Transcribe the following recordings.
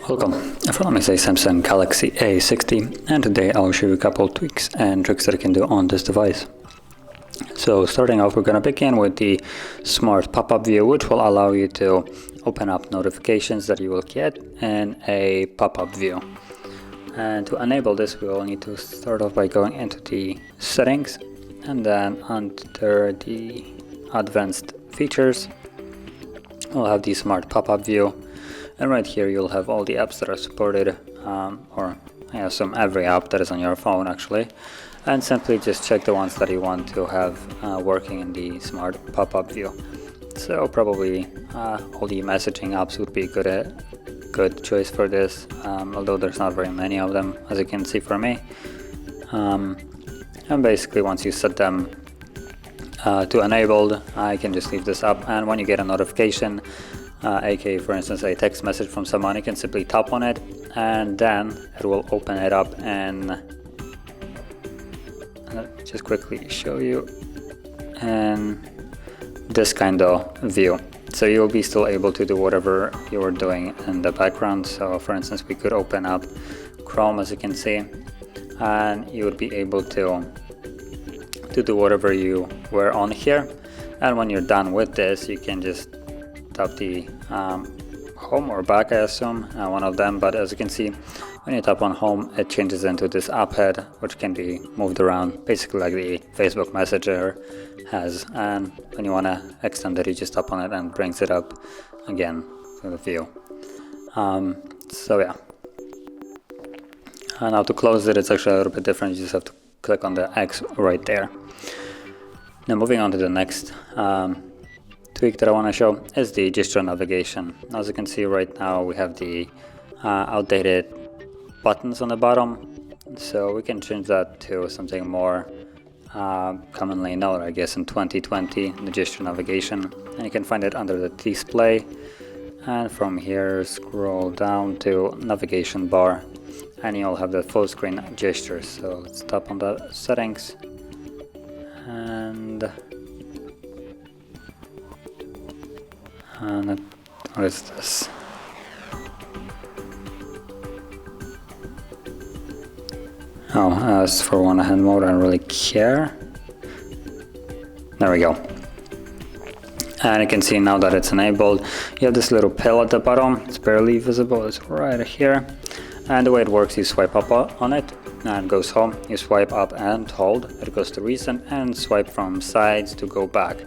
Welcome, from me is a Samsung Galaxy A60, and today I'll show you a couple tweaks and tricks that you can do on this device. So starting off, we're going to begin with the smart pop-up view, which will allow you to open up notifications that you will get in a pop-up view. And to enable this, we will need to start off by going into the settings, and then under the advanced features, we'll have the smart pop-up view. And right here you'll have all the apps that are supported, or I assume every app that is on your phone actually, and simply just check the ones that you want to have working in the smart pop-up view. So probably all the messaging apps would be a good choice for this, although there's not very many of them, as you can see for me. And basically once you set them to enabled, I can just leave this up, and when you get a notification, aka for instance a text message from someone, you can simply tap on it and then it will open it up, and just quickly show you in this kind of view. So you'll be still able to do whatever you were doing in the background. So for instance, we could open up Chrome, as you can see, and you would be able to do whatever you were on here. And when you're done with this, you can just tap the home or back, I assume, one of them. But as you can see, when you tap on home, it changes into this app head, which can be moved around, basically like the Facebook Messenger has. And when you want to extend it, you just tap on it and brings it up again to the view. So yeah. And now to close it, it's actually a little bit different. You just have to click on the X right there. Now moving on to the next tweak that I want to show is the gesture navigation. As you can see right now, we have the outdated buttons on the bottom, so we can change that to something more commonly known, I guess, in 2020, the gesture navigation. And you can find it under the display, and from here scroll down to navigation bar, and you'll have the full screen gestures. So let's tap on the settings, and what is this? Oh, as for one hand mode, I don't really care. There we go. And you can see now that it's enabled, you have this little pill at the bottom. It's barely visible, it's right here. And the way it works, you swipe up on it and it goes home. You swipe up and hold, it goes to recent, and swipe from sides to go back.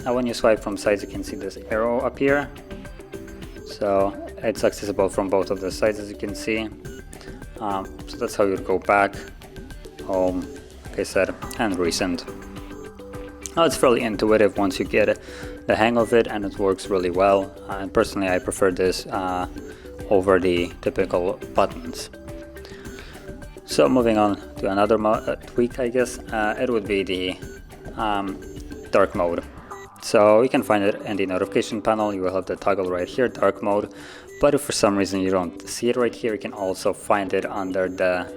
Now when you swipe from sides, you can see this arrow appear. So it's accessible from both of the sides, as you can see. So that's how you'd go back, home, like I said, and recent. Now it's fairly intuitive once you get the hang of it, and it works really well. And personally, I prefer this over the typical buttons. So moving on to another tweak, I guess, it would be the dark mode. So you can find it in the notification panel. You will have the toggle right here, dark mode. But if for some reason you don't see it right here, you can also find it under the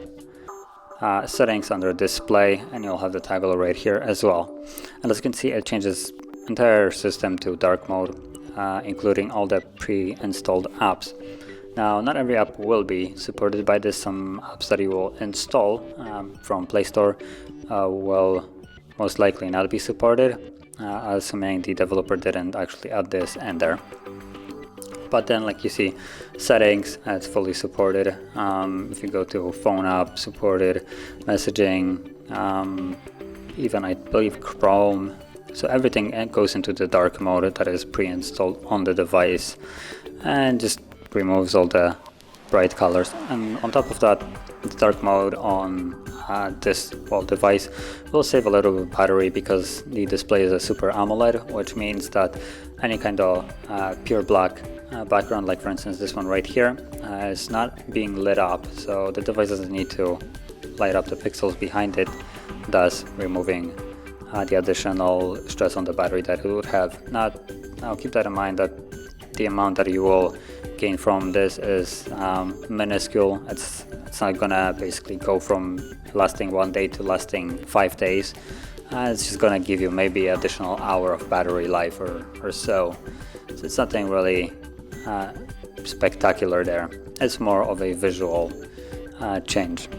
settings, under display, and you'll have the toggle right here as well. And as you can see, it changes entire system to dark mode, including all the pre-installed apps. Now, not every app will be supported by this. Some apps that you will install from Play Store will most likely not be supported, assuming the developer didn't actually add this in there. But then, like you see, settings, it's fully supported. If you go to phone app, supported, messaging, even I believe Chrome. So everything goes into the dark mode that is pre-installed on the device, and just removes all the bright colors. And on top of that, the dark mode on this device will save a little bit of battery, because the display is a Super AMOLED, which means that any kind of pure black background, like for instance this one right here, is not being lit up, so the device doesn't need to light up the pixels behind it, thus removing the additional stress on the battery that it would have. Now keep that in mind, that the amount that you will gain from this is minuscule. It's not gonna basically go from lasting 1 day to lasting 5 days. It's just gonna give you maybe additional hour of battery life or so. So it's nothing really spectacular there. It's more of a visual change.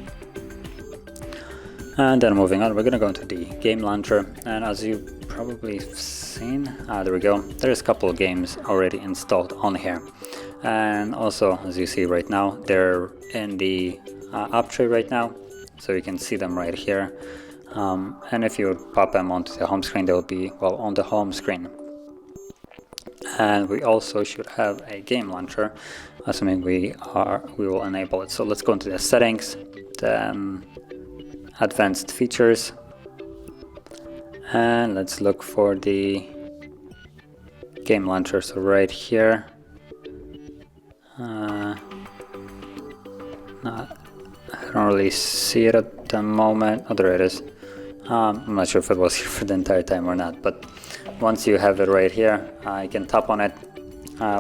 And then moving on, we're gonna go into the game launcher, and as you probably seen, there we go, there's a couple of games already installed on here, and also as you see right now, they're in the app tray right now, so you can see them right here. And if you pop them onto the home screen, they'll be, well, on the home screen. And we also should have a game launcher, assuming we will enable it. So let's go into the settings, then advanced features, and let's look for the game launcher. So right here, I don't really see it at the moment. Oh, there it is. I'm not sure if it was here for the entire time or not, but once you have it right here, you can tap on it.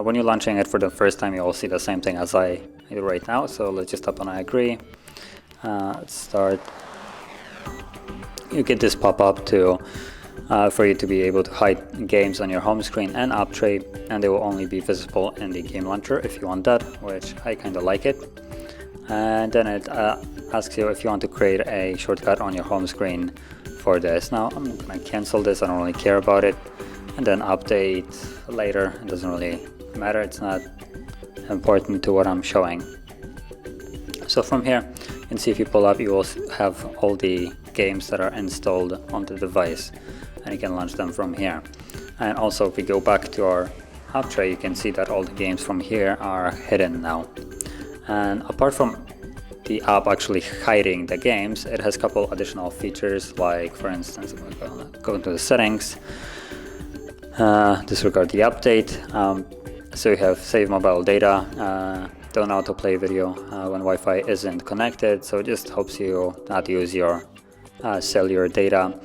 When you're launching it for the first time, you will see the same thing as I do right now. So let's just tap on I agree. Let's start. You get this pop-up for you to be able to hide games on your home screen and app tray, and they will only be visible in the game launcher if you want that, which I kind of like it. And then it asks you if you want to create a shortcut on your home screen for this. Now I'm gonna cancel this, I don't really care about it, and then update later. It doesn't really matter, it's not important to what I'm showing. So from here, you can see if you pull up, you will have all the games that are installed on the device, and you can launch them from here. And also if we go back to our app tray, you can see that all the games from here are hidden now. And apart from the app actually hiding the games, it has a couple additional features, like for instance, I'm going to go into the settings, disregard the update. So you have save mobile data, don't autoplay video when Wi-Fi isn't connected, so it just helps you not use your cellular data.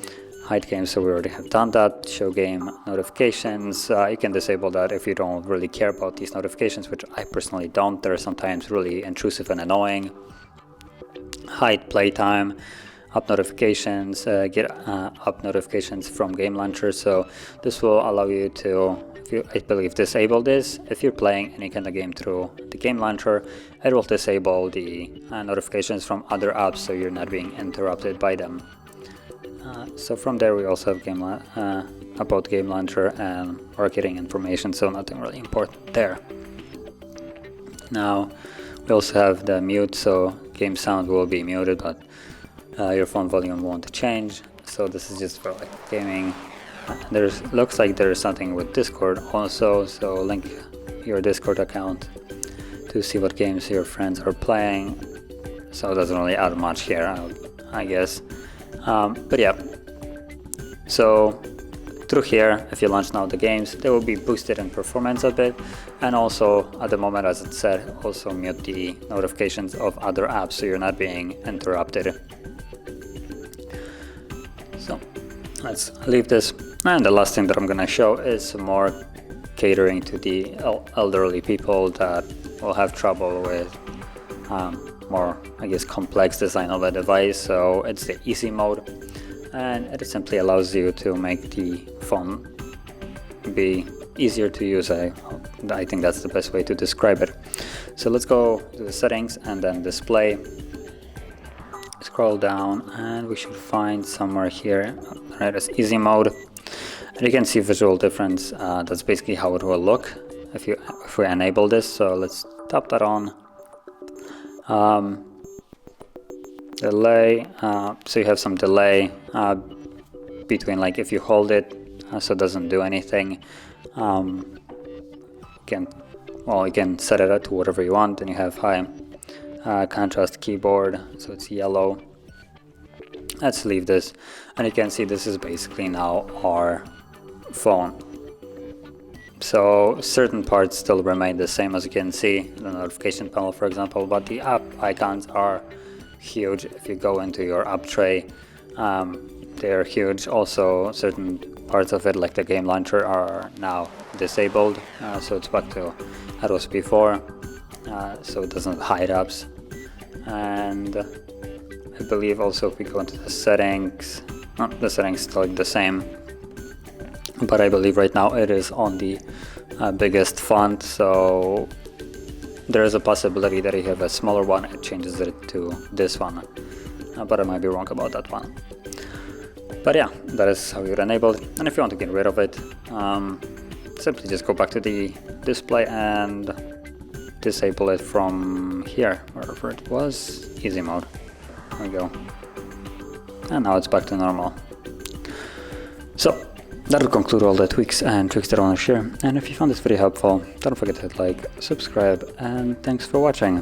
Hide games, so we already have done that. Show game notifications, you can disable that if you don't really care about these notifications, which I personally don't. They're sometimes really intrusive and annoying. Hide playtime, up notifications, get up notifications from game launcher. So this will allow you to, I believe, disable this. If you're playing any kind of game through the game launcher, it will disable the notifications from other apps, so you're not being interrupted by them. So from there we also have about game launcher and marketing information, so nothing really important there. Now we also have the mute, so game sound will be muted, but your phone volume won't change. So this is just for like gaming. Looks like there's something with Discord also, so link your Discord account to see what games your friends are playing. So it doesn't really add much here, I guess. But yeah, so through here, if you launch now the games, they will be boosted in performance a bit, and also at the moment, as it said, also mute the notifications of other apps, so you're not being interrupted. So let's leave this, and the last thing that I'm gonna show is more catering to the elderly people that will have trouble with more, I guess, complex design of a device. So it's the easy mode, and it simply allows you to make the phone be easier to use. I think that's the best way to describe it. So let's go to the settings and then display, scroll down, and we should find somewhere here, right, as easy mode, and you can see visual difference. That's basically how it will look if we enable this. So let's tap that on. Delay, so you have some delay between, like, if you hold it, so it doesn't do anything. You can set it to whatever you want, and you have high contrast keyboard, so it's yellow. Let's leave this, and you can see this is basically now our phone. So certain parts still remain the same, as you can see, the notification panel, for example, but the app icons are huge. If you go into your app tray, they're huge. Also, certain parts of it, like the game launcher, are now disabled, so it's back to how it was before, so it doesn't hide apps. And I believe also if we go into the settings, The settings still look the same, but I believe right now it is on the biggest font, so there is a possibility that if you have a smaller one, it changes it to this one, but I might be wrong about that one. But yeah, that is how you would enable it, and if you want to get rid of it, simply just go back to the display and disable it from here, wherever it was, easy mode. There we go. And now it's back to normal. So that will conclude all the tweaks and tricks that I want to share, and if you found this video helpful, don't forget to hit like, subscribe, and thanks for watching.